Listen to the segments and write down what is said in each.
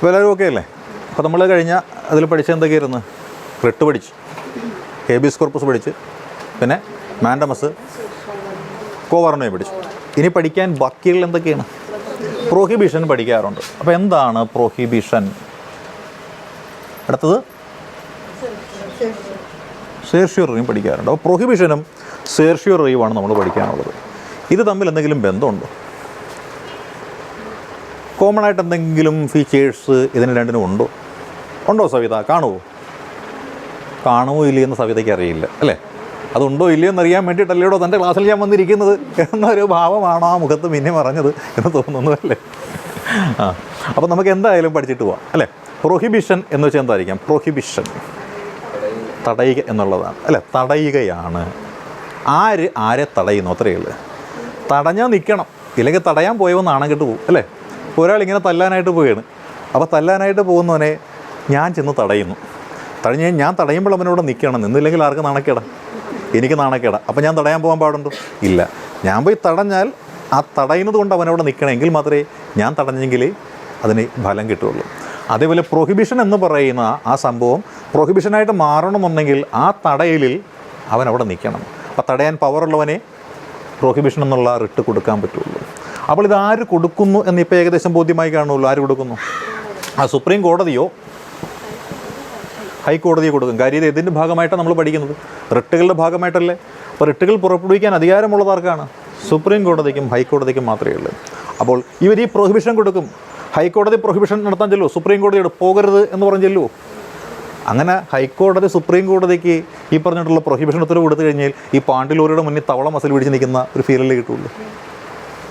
അപ്പോൾ എല്ലാവരും ഓക്കെ അല്ലേ? അപ്പോൾ നമ്മൾ കഴിഞ്ഞ അതിൽ പഠിച്ച എന്തൊക്കെയായിരുന്നു? റിട്ട് പഠിച്ച്, ഹേബിയസ് കോർപ്പസ് പഠിച്ച്, പിന്നെ മാൻഡമസ്, കോവർണോയെ പഠിച്ചു. ഇനി പഠിക്കാൻ ബാക്കിയുള്ള എന്തൊക്കെയാണ്? പ്രോഹിബിഷൻ പഠിക്കാറുണ്ട്. അപ്പോൾ എന്താണ് പ്രോഹിബിഷൻ? അടുത്തത് സേർഷ്യൂറിയും പഠിക്കാറുണ്ട്. അപ്പോൾ പ്രോഹിബിഷനും സേർഷ്യൂറിയുമാണ് നമ്മൾ പഠിക്കാനുള്ളത്. ഇത് തമ്മിൽ എന്തെങ്കിലും ബന്ധമുണ്ടോ? കോമൺ ആയിട്ട് എന്തെങ്കിലും ഫീച്ചേഴ്സ് ഇതിന് രണ്ടിനും ഉണ്ടോ സവിത? കാണുമോ ഇല്ലയെന്ന് സവിതയ്ക്ക് അറിയില്ല അല്ലേ? അതുണ്ടോ ഇല്ലയോ എന്നറിയാൻ വേണ്ടിയിട്ടല്ലേടോ തൻ്റെ ക്ലാസ്സിൽ ഞാൻ വന്നിരിക്കുന്നത് എന്നൊരു ഭാവമാണോ ആ മുഖത്ത് പിന്നെ പറഞ്ഞത് എന്ന് തോന്നുന്നു അല്ലേ? അപ്പോൾ നമുക്ക് എന്തായാലും പഠിച്ചിട്ട് പോവാം അല്ലേ? പ്രൊഹിബിഷൻ എന്ന് വെച്ചാൽ എന്തായിരിക്കാം? പ്രൊഹിബിഷൻ തടയുക എന്നുള്ളതാണ് അല്ലേ? തടയുകയാണ്. ആരെ തടയുന്നു? അത്രയേ ഉള്ളൂ. തടഞ്ഞാൽ നിൽക്കണം, ഇല്ലെങ്കിൽ തടയാൻ പോയവൻ നാണം കെട്ട് പോകും അല്ലേ? ഒരാളിങ്ങനെ തല്ലാനായിട്ട് പോവുകയാണ്. അപ്പോൾ തല്ലാനായിട്ട് പോകുന്നവനെ ഞാൻ ചെന്ന് തടയുന്നു. ഞാൻ തടയുമ്പോൾ അവനോട് നിൽക്കണം. നിന്നില്ലെങ്കിൽ ആർക്ക് നാണക്കേടാ? എനിക്ക് നാണക്കേടാ. അപ്പോൾ ഞാൻ തടയാൻ പോകാൻ പാടുണ്ടോ? ഇല്ല. ഞാൻ പോയി തടഞ്ഞാൽ ആ തടയുന്നത് കൊണ്ട് അവനവിടെ നിൽക്കണമെങ്കിൽ മാത്രമേ ഞാൻ തടഞ്ഞെങ്കിൽ അതിന് ഫലം കിട്ടുകയുള്ളൂ. അതേപോലെ പ്രൊഹിബിഷൻ എന്ന് പറയുന്ന ആ സംഭവം പ്രൊഹിബിഷനായിട്ട് മാറണമെന്നുണ്ടെങ്കിൽ ആ തടയലിൽ അവനവിടെ നിൽക്കണം. അപ്പോൾ തടയാൻ പവറുള്ളവനെ പ്രൊഹിബിഷൻ എന്നുള്ള റിട്ട് കൊടുക്കാൻ പറ്റുള്ളൂ. അപ്പോൾ ഇതാര് കൊടുക്കുന്നു എന്നിപ്പോൾ ഏകദേശം ബോധ്യമായി കാണുമല്ലോ. ആര് കൊടുക്കുന്നു? ആ സുപ്രീം കോടതിയോ ഹൈക്കോടതിയോ കൊടുക്കും. കാര്യം ഇത് ഇതിൻ്റെ ഭാഗമായിട്ടാണ് നമ്മൾ പഠിക്കുന്നത്, റിട്ടുകളുടെ ഭാഗമായിട്ടല്ലേ. അപ്പോൾ റിട്ടുകൾ പുറപ്പെടുവിക്കാൻ അധികാരമുള്ളതാർക്കാണ്? സുപ്രീം കോടതിക്കും ഹൈക്കോടതിക്കും മാത്രമേ ഉള്ളൂ. അപ്പോൾ ഇവർ ഈ പ്രൊഹിബിഷൻ കൊടുക്കും. ഹൈക്കോടതി പ്രൊഹിബിഷൻ നടത്താൻ ചെല്ലുമോ? സുപ്രീം കോടതിയോട് പോകരുത് എന്ന് പറഞ്ഞ് ചെല്ലുമോ? അങ്ങനെ ഹൈക്കോടതി സുപ്രീം കോടതിക്ക് ഈ പറഞ്ഞിട്ടുള്ള പ്രൊഹിബിഷൻ ഉത്തരവ് കൊടുത്തു കഴിഞ്ഞാൽ ഈ പാണ്ടിലോറിയുടെ മുന്നിൽ തവള മസിൽ പിടിച്ച് നിൽക്കുന്ന ഒരു ഫീലല്ലേ കിട്ടുള്ളൂ.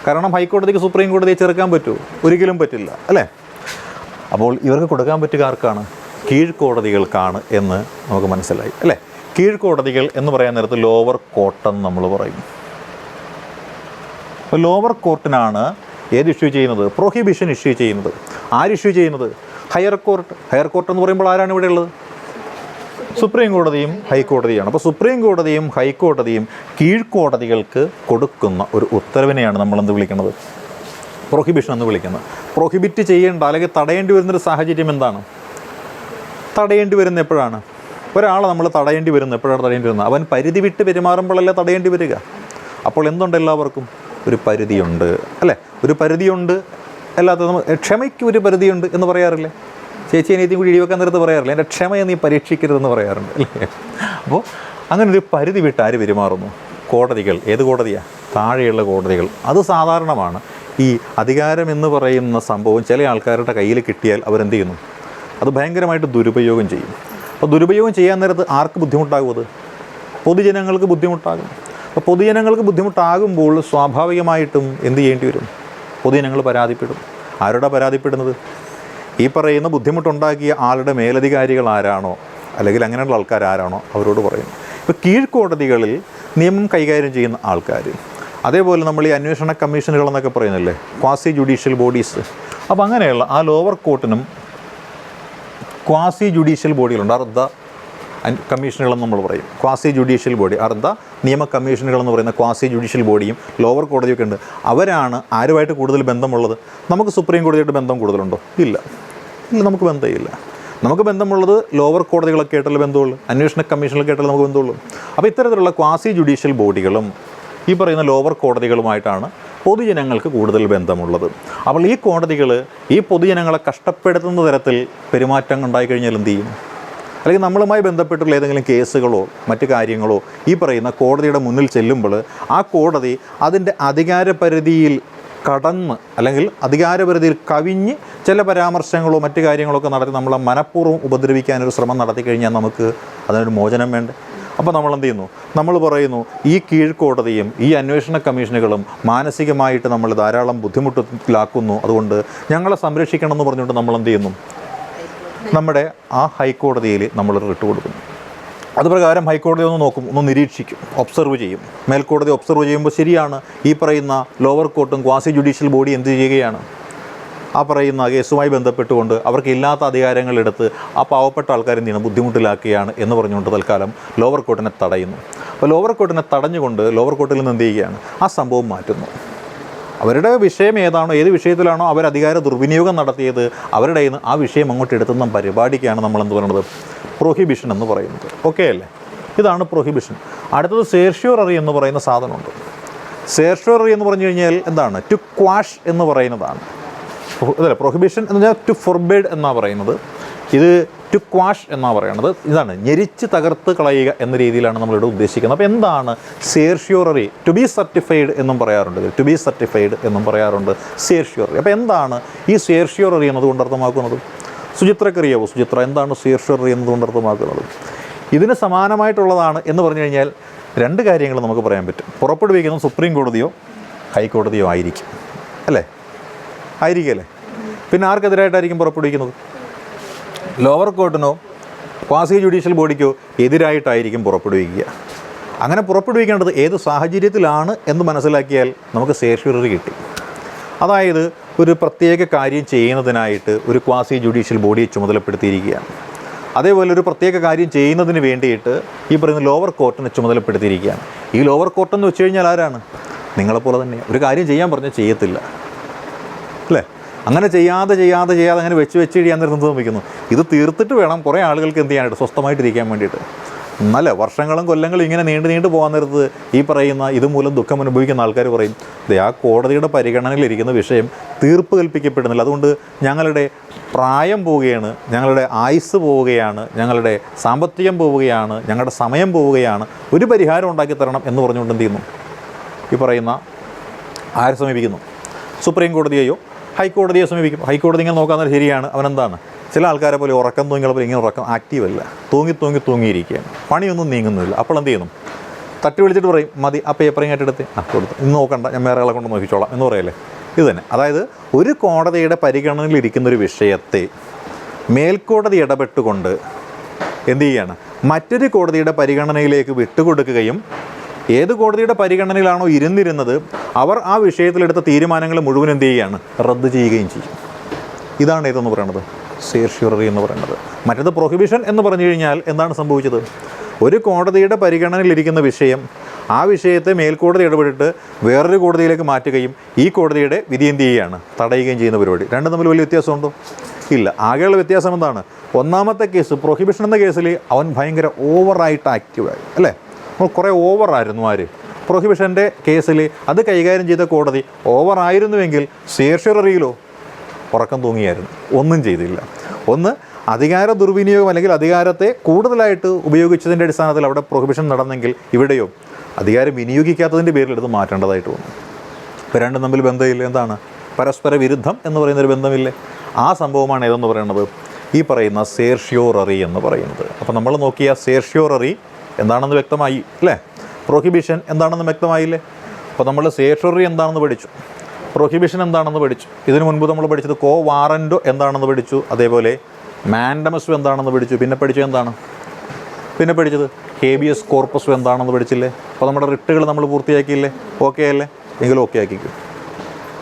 കാരണം ഹൈക്കോടതിക്ക് സുപ്രീം കോടതിയെ ചെറുക്കാൻ പറ്റുമോ? ഒരിക്കലും പറ്റില്ല അല്ലേ? അപ്പോൾ ഇവർക്ക് കൊടുക്കാൻ പറ്റുക ആർക്കാണ്? കീഴ്ക്കോടതികൾക്കാണ് എന്ന് നമുക്ക് മനസ്സിലായി അല്ലേ? കീഴ്ക്കോടതികൾ എന്ന് പറയാൻ നേരത്ത് ലോവർ കോർട്ടെന്ന് നമ്മൾ പറയും. അപ്പോൾ ലോവർ കോർട്ടിനാണ് ഏത് ഇഷ്യൂ ചെയ്യുന്നത്? പ്രൊഹിബിഷൻ ഇഷ്യൂ ചെയ്യുന്നത്. ആര് ഇഷ്യൂ ചെയ്യുന്നത്? Higher court. ഹയർ കോർട്ട് എന്ന് പറയുമ്പോൾ ആരാണ് ഇവിടെ ഉള്ളത്? സുപ്രീം കോടതിയും ഹൈക്കോടതിയാണ്. അപ്പോൾ സുപ്രീം കോടതിയും ഹൈക്കോടതിയും കീഴ്ക്കോടതികൾക്ക് കൊടുക്കുന്ന ഒരു ഉത്തരവിനെയാണ് നമ്മളെന്ത് വിളിക്കുന്നത്? പ്രൊഹിബിഷൻ എന്ന് വിളിക്കുന്നത്. പ്രൊഹിബിറ്റ് ചെയ്യേണ്ട അല്ലെങ്കിൽ തടയേണ്ടി വരുന്നൊരു സാഹചര്യം എന്താണ്? തടയേണ്ടി വരുന്ന എപ്പോഴാണ്? ഒരാളെ നമ്മൾ തടയേണ്ടി വരുന്നത് എപ്പോഴാണ്? തടയേണ്ടി വരുന്നത് അവൻ പരിധി വിട്ട് പെരുമാറുമ്പോഴല്ലേ തടയേണ്ടി വരിക. അപ്പോൾ എന്തുണ്ട്? എല്ലാവർക്കും ഒരു പരിധിയുണ്ട് അല്ലേ? ഒരു പരിധിയുണ്ട്. എല്ലാത്തതും ക്ഷമയ്ക്ക് ഒരു പരിധിയുണ്ട് എന്ന് പറയാറില്ലേ? ചേച്ചി അനിയത്തിയും കൂടി ഇടിവെക്കാൻ നേരത്ത് പറയാറില്ല, എൻ്റെ ക്ഷമയെ നീ പരീക്ഷിക്കരുതെന്ന് പറയാറുണ്ട് അല്ലേ? അപ്പോൾ അങ്ങനെ ഒരു പരിധി വിട്ട് ആര് പെരുമാറുന്നു? കോടതികൾ. ഏത് കോടതിയാണ്? താഴെയുള്ള കോടതികൾ. അത് സാധാരണമാണ്. ഈ അധികാരം എന്ന് പറയുന്ന സംഭവം ചില ആൾക്കാരുടെ കയ്യിൽ കിട്ടിയാൽ അവരെന്ത് ചെയ്യുന്നു? അത് ഭയങ്കരമായിട്ട് ദുരുപയോഗം ചെയ്യും. അപ്പോൾ ദുരുപയോഗം ചെയ്യാൻ നേരത്ത് ആർക്ക് ബുദ്ധിമുട്ടാകും? അത് പൊതുജനങ്ങൾക്ക് ബുദ്ധിമുട്ടാകും. അപ്പോൾ പൊതുജനങ്ങൾക്ക് ബുദ്ധിമുട്ടാകുമ്പോൾ സ്വാഭാവികമായിട്ടും എന്ത് ചെയ്യേണ്ടി വരും? പൊതുജനങ്ങൾ പരാതിപ്പെടും. ആരോടാ പരാതിപ്പെടുന്നത്? ഈ പറയുന്ന ബുദ്ധിമുട്ടുണ്ടാക്കിയ ആളുടെ മേലധികാരികൾ ആരാണോ അല്ലെങ്കിൽ അങ്ങനെയുള്ള ആൾക്കാർ ആരാണോ അവരോട് പറയും. ഇപ്പോൾ കീഴ്ക്കോടതികളിൽ നിയമം കൈകാര്യം ചെയ്യുന്ന ആൾക്കാർ, അതേപോലെ നമ്മൾ ഈ അന്വേഷണ കമ്മീഷനുകളെന്നൊക്കെ പറയുന്നില്ലേ, ക്വാസി ജുഡീഷ്യൽ ബോഡീസ്. അപ്പോൾ അങ്ങനെയുള്ള ആ ലോവർ കോർട്ടിനും ക്വാസി ജുഡീഷ്യൽ ബോഡികളുണ്ട്. അർദ്ധ കമ്മീഷനുകളെന്ന് നമ്മൾ പറയും. ക്വാസി ജുഡീഷ്യൽ ബോഡി, അർദ്ധ നിയമ കമ്മീഷനുകളെന്ന് പറയുന്ന ക്വാസി ജുഡീഷ്യൽ ബോഡിയും ലോവർ കോടതിയൊക്കെ ഉണ്ട്. അവരാണ് ആരുമായിട്ട് കൂടുതൽ ബന്ധമുള്ളത്? നമുക്ക് സുപ്രീം കോടതിയായിട്ട് ബന്ധം കൂടുതലുണ്ടോ? ഇല്ല, നമുക്ക് ബന്ധമില്ല. നമുക്ക് ബന്ധമുള്ളത് ലോവർ കോടതികളൊക്കെ ആയിട്ടുള്ള ബന്ധമുള്ളൂ, അന്വേഷണ കമ്മീഷനിലൊക്കെ ആയിട്ടുള്ള നമുക്ക് ബന്ധമുള്ളൂ. അപ്പോൾ ഇത്തരത്തിലുള്ള ക്വാസി ജുഡീഷ്യൽ ബോഡികളും ഈ പറയുന്ന ലോവർ കോടതികളുമായിട്ടാണ് പൊതുജനങ്ങൾക്ക് കൂടുതൽ ബന്ധമുള്ളത്. അപ്പോൾ ഈ കോടതികൾ ഈ പൊതുജനങ്ങളെ കഷ്ടപ്പെടുത്തുന്ന തരത്തിൽ പെരുമാറ്റം ഉണ്ടായിക്കഴിഞ്ഞാൽ എന്ത് ചെയ്യും? അല്ലെങ്കിൽ നമ്മളുമായി ബന്ധപ്പെട്ടുള്ള ഏതെങ്കിലും കേസുകളോ മറ്റു കാര്യങ്ങളോ ഈ പറയുന്ന കോടതിയുടെ മുന്നിൽ ചെല്ലുമ്പോൾ ആ കോടതി അതിൻ്റെ അധികാരപരിധിയിൽ കടന്ന് അല്ലെങ്കിൽ അധികാരപരിധിയിൽ കവിഞ്ഞ് ചില പരാമർശങ്ങളോ മറ്റു കാര്യങ്ങളൊക്കെ നടത്തി നമ്മളെ മനഃപൂർവ്വം ഉപദ്രവിക്കാനൊരു ശ്രമം നടത്തി കഴിഞ്ഞാൽ നമുക്ക് അതിനൊരു മോചനം വേണ്ടേ? അപ്പോൾ നമ്മൾ എന്ത് ചെയ്യുന്നു? നമ്മൾ പറയുന്നു ഈ കീഴ്ക്കോടതിയും ഈ അന്വേഷണ കമ്മീഷനുകളും മാനസികമായിട്ട് നമ്മൾ ധാരാളം ബുദ്ധിമുട്ടിലാക്കുന്നു, അതുകൊണ്ട് ഞങ്ങളെ സംരക്ഷിക്കണം എന്ന് പറഞ്ഞുകൊണ്ട് നമ്മൾ എന്ത് ചെയ്യുന്നു? നമ്മുടെ ആ ഹൈക്കോടതിയിൽ നമ്മൾ റിട്ട് കൊടുക്കുന്നു. അതുപ്രകാരം ഹൈക്കോടതി ഒന്ന് നോക്കും, ഒന്ന് നിരീക്ഷിക്കും, ഒബ്സർവ് ചെയ്യും. മേൽക്കോടതി ഒബ്സർവ് ചെയ്യുമ്പോൾ ശരിയാണ്, ഈ പറയുന്ന ലോവർ കോർട്ടും ക്വാസി ജുഡീഷ്യൽ ബോഡി എന്ത് ചെയ്യുകയാണ്? ആ പറയുന്ന കേസുമായി ബന്ധപ്പെട്ടുകൊണ്ട് അവർക്ക് ഇല്ലാത്ത അധികാരങ്ങളെടുത്ത് ആ പാവപ്പെട്ട ആൾക്കാരെ എന്ത് ചെയ്യണം? ബുദ്ധിമുട്ടിലാക്കുകയാണ് എന്ന് പറഞ്ഞുകൊണ്ട് തൽക്കാലം ലോവർ കോർട്ടിനെ തടയുന്നു. അപ്പോൾ ലോവർ കോർട്ടിനെ തടഞ്ഞുകൊണ്ട് ലോവർ കോർട്ടിൽ നിന്ന് എന്ത് ചെയ്യുകയാണ്? ആ സംഭവം മാറ്റുന്നു. അവരുടെ വിഷയം ഏതാണോ, ഏത് വിഷയത്തിലാണോ അവർ അധികാര ദുർവിനിയോഗം നടത്തിയത്, അവരുടെ കയ്യിൽ നിന്ന് ആ വിഷയം അങ്ങോട്ട് എടുത്തുന്ന പരിപാടിക്കാണ് നമ്മളെന്ത് പറയുന്നത്, പ്രൊഹിബിഷൻ എന്ന് പറയുന്നത്. ഓക്കെ അല്ലേ? ഇതാണ് പ്രൊഹിബിഷൻ. അടുത്തത് സേർഷ്യോററി എന്ന് പറയുന്ന സാധനമുണ്ട്. സേർഷ്യോററി എന്ന് പറഞ്ഞു കഴിഞ്ഞാൽ എന്താണ്? ടു ക്വാഷ് എന്ന് പറയുന്നതാണ്. അതല്ലേ പ്രൊഹിബിഷൻ എന്ന് പറഞ്ഞാൽ ടു ഫോർബിഡ് എന്നാണ് പറയുന്നത്. ഇത് ടു ക്വാഷ് എന്നാണ് പറയുന്നത്. ഇതാണ് ഞെരിച്ച് തകർത്ത് കളയുക എന്ന രീതിയിലാണ് നമ്മളിവിടെ ഉദ്ദേശിക്കുന്നത്. അപ്പോൾ എന്താണ് സേർഷ്യോററി? ടു ബി സർട്ടിഫൈഡ് എന്നും പറയാറുണ്ട്, ടു ബി സർട്ടിഫൈഡ് എന്നും പറയാറുണ്ട് സേർഷ്യോററി. അപ്പോൾ എന്താണ് ഈ സേർഷ്യോററി എന്നതുകൊണ്ട് അർത്ഥമാക്കുന്നത്? സുചിത്രക്കറിയാവോ? സുചിത്ര, എന്താണ് സേർഷ്യോററി എന്നതുകൊണ്ട് അർത്ഥമാക്കുന്നത്? ഇതിന് സമാനമായിട്ടുള്ളതാണ് എന്ന് പറഞ്ഞു കഴിഞ്ഞാൽ രണ്ട് കാര്യങ്ങൾ നമുക്ക് പറയാൻ പറ്റും. പുറപ്പെടുവിക്കുന്നത് സുപ്രീം കോടതിയോ ഹൈക്കോടതിയോ ആയിരിക്കും, അല്ലേ? ആയിരിക്കും അല്ലേ? പിന്നെ ആർക്കെതിരായിട്ടായിരിക്കും പുറപ്പെടുവിക്കുന്നത്? ലോവർ കോർട്ടിനോ ക്വാസി ജുഡീഷ്യൽ ബോഡിക്കോ എതിരായിട്ടായിരിക്കും പുറപ്പെടുവിക്കുക. അങ്ങനെ പുറപ്പെടുവിക്കേണ്ടത് ഏത് സാഹചര്യത്തിലാണ് എന്ന് മനസ്സിലാക്കിയാൽ നമുക്ക് സേർഷ്യോററി കിട്ടി. അതായത് ഒരു പ്രത്യേക കാര്യം ചെയ്യുന്നതിനായിട്ട് ഒരു ക്വാസി ജുഡീഷ്യൽ ബോഡിയെ ചുമതലപ്പെടുത്തിയിരിക്കുകയാണ്. അതേപോലെ ഒരു പ്രത്യേക കാര്യം ചെയ്യുന്നതിന് വേണ്ടിയിട്ട് ഈ പറയുന്ന ലോവർ കോർട്ടിനെ ചുമതലപ്പെടുത്തിയിരിക്കുകയാണ്. ഈ ലോവർ കോർട്ടെന്ന് വെച്ച് കഴിഞ്ഞാൽ ആരാണ്? നിങ്ങളെപ്പോലെ തന്നെ ഒരു കാര്യം ചെയ്യാൻ പറഞ്ഞാൽ ചെയ്യത്തില്ല, അല്ലേ? അങ്ങനെ ചെയ്യാതെ അങ്ങനെ വെച്ച് ചെയ്യാൻ നേരത്തെ തോന്നിക്കുന്നു. ഇത് തീർത്തിട്ട് വേണം കുറേ ആളുകൾക്ക് എന്ത് ചെയ്യാനായിട്ട്, സ്വസ്ഥമായിട്ടിരിക്കാൻ വേണ്ടിയിട്ട്. നല്ല വർഷങ്ങളും കൊല്ലങ്ങളും ഇങ്ങനെ നീണ്ടു പോകാൻ നേരത്ത് ഈ പറയുന്ന ഇതുമൂലം ദുഃഖം അനുഭവിക്കുന്ന ആൾക്കാർ പറയും, ആ കോടതിയുടെ പരിഗണനയിലിരിക്കുന്ന വിഷയം തീർപ്പ് കൽപ്പിക്കപ്പെടുന്നില്ല, അതുകൊണ്ട് ഞങ്ങളുടെ പ്രായം പോവുകയാണ്, ഞങ്ങളുടെ ആയുസ് പോവുകയാണ്, ഞങ്ങളുടെ സാമ്പത്തികം പോവുകയാണ്, ഞങ്ങളുടെ സമയം പോവുകയാണ്, ഒരു പരിഹാരം ഉണ്ടാക്കി തരണം എന്ന് പറഞ്ഞുകൊണ്ട് എന്ത് ചെയ്യുന്നു? ഈ പറയുന്ന ആരെ സമീപിക്കുന്നു? സുപ്രീം കോടതിയെയോ ഹൈക്കോടതിയെ സമീപിക്കും. ഹൈക്കോടതി ഇങ്ങനെ നോക്കാമെന്നാൽ ശരിയാണ്, അവനെന്താണ് ചില ആൾക്കാരെ പോലെ ഉറക്കം തൂങ്ങിയപ്പോൾ ഇങ്ങനെ ഉറക്കം ആക്റ്റീവല്ല, തൂങ്ങിയിരിക്കുകയാണ്, പണിയൊന്നും നീങ്ങുന്നില്ല. അപ്പോൾ എന്ത് ചെയ്യുന്നു? തട്ടി വിളിച്ചിട്ട് പറയും, മതി ആ പേപ്പർ ഇങ്ങോട്ട് എടുത്ത് കൊടുത്ത്, ഇന്ന് നോക്കണ്ട, ഞാൻ വേറെ ആളെ കൊണ്ട് നോക്കിച്ചോളാം എന്ന് പറയല്ലേ. ഇത് തന്നെ. അതായത് ഒരു കോടതിയുടെ പരിഗണനയിലിരിക്കുന്നൊരു വിഷയത്തെ മേൽക്കോടതി ഇടപെട്ടുകൊണ്ട് എന്ത് ചെയ്യുകയാണ്? മറ്റൊരു കോടതിയുടെ പരിഗണനയിലേക്ക് വിട്ടുകൊടുക്കുകയും ഏത് കോടതിയുടെ പരിഗണനയിലാണോ ഇരുന്നിരുന്നത് അവർ ആ വിഷയത്തിലെടുത്ത തീരുമാനങ്ങൾ മുഴുവൻ എന്ത് ചെയ്യുകയാണ്? റദ്ദ് ചെയ്യുകയും ചെയ്യും. ഇതാണ് ഏതെന്ന് പറയുന്നത്? സേർഷ്യോററി എന്ന് പറയുന്നത്. മറ്റേത് പ്രൊഹിബിഷൻ എന്ന് പറഞ്ഞു കഴിഞ്ഞാൽ എന്താണ് സംഭവിച്ചത്? ഒരു കോടതിയുടെ പരിഗണനയിലിരിക്കുന്ന വിഷയം, ആ വിഷയത്തെ മേൽക്കോടതി ഇടപെട്ടിട്ട് വേറൊരു കോടതിയിലേക്ക് മാറ്റുകയും ഈ കോടതിയുടെ വിധി എന്ത് ചെയ്യുകയാണ്? തടയുകയും ചെയ്യുന്ന പരിപാടി. രണ്ടും തമ്മിൽ വലിയ വ്യത്യാസമുണ്ടോ? ഇല്ല. ആകെയുള്ള വ്യത്യാസം എന്താണ്? ഒന്നാമത്തെ കേസ് പ്രൊഹിബിഷൻ എന്ന കേസിൽ അവൻ ഭയങ്കര ഓവറായിട്ട് ആക്റ്റീവായി, അല്ലേ? നമ്മൾ കുറേ ഓവറായിരുന്നു. ആര്? പ്രൊഹിബിഷൻ്റെ കേസിൽ അത് കൈകാര്യം ചെയ്ത കോടതി ഓവറായിരുന്നുവെങ്കിൽ സേർഷ്യോററിയിലോ ഉറക്കം തൂങ്ങിയായിരുന്നു, ഒന്നും ചെയ്തില്ല. ഒന്ന് അധികാര ദുർവിനിയോഗം അല്ലെങ്കിൽ അധികാരത്തെ കൂടുതലായിട്ട് ഉപയോഗിച്ചതിൻ്റെ അടിസ്ഥാനത്തിൽ അവിടെ പ്രൊഹിബിഷൻ നടന്നെങ്കിൽ ഇവിടെയോ അധികാരം വിനിയോഗിക്കാത്തതിൻ്റെ പേരിൽ എടുത്ത് മാറ്റേണ്ടതായിട്ട് വന്നു. ഇപ്പോൾ രണ്ടും തമ്മിൽ ബന്ധമില്ല. എന്താണ്? പരസ്പര വിരുദ്ധം എന്ന് പറയുന്നൊരു ബന്ധമില്ലേ? ആ സംഭവമാണ് ഏതെന്ന് പറയുന്നത്? ഈ പറയുന്ന സേർഷ്യോററി എന്ന് പറയുന്നത്. അപ്പോൾ നമ്മൾ നോക്കിയ സേർഷ്യോററി എന്താണെന്ന് വ്യക്തമായി, അല്ലേ? പ്രൊഹിബിഷൻ എന്താണെന്ന് വ്യക്തമായില്ലേ? അപ്പോൾ നമ്മൾ സേർഷ്യോററി എന്താണെന്ന് പഠിച്ചു, പ്രൊഹിബിഷൻ എന്താണെന്ന് പഠിച്ചു. ഇതിനു മുൻപ് നമ്മൾ പഠിച്ചത് കോ വാറൻറ്റോ എന്താണെന്ന് പഠിച്ചു, അതേപോലെ മാൻഡമസ് എന്താണെന്ന് പഠിച്ചു. പിന്നെ പഠിച്ചത് ഹേബിയസ് കോർപ്പസ് എന്താണെന്ന് പഠിച്ചില്ലേ? അപ്പോൾ നമ്മുടെ റിട്ടുകൾ നമ്മൾ പൂർത്തിയാക്കിയില്ലേ? ഓക്കെ അല്ലേ? എങ്കിലും ഓക്കെ ആക്കിക്കും.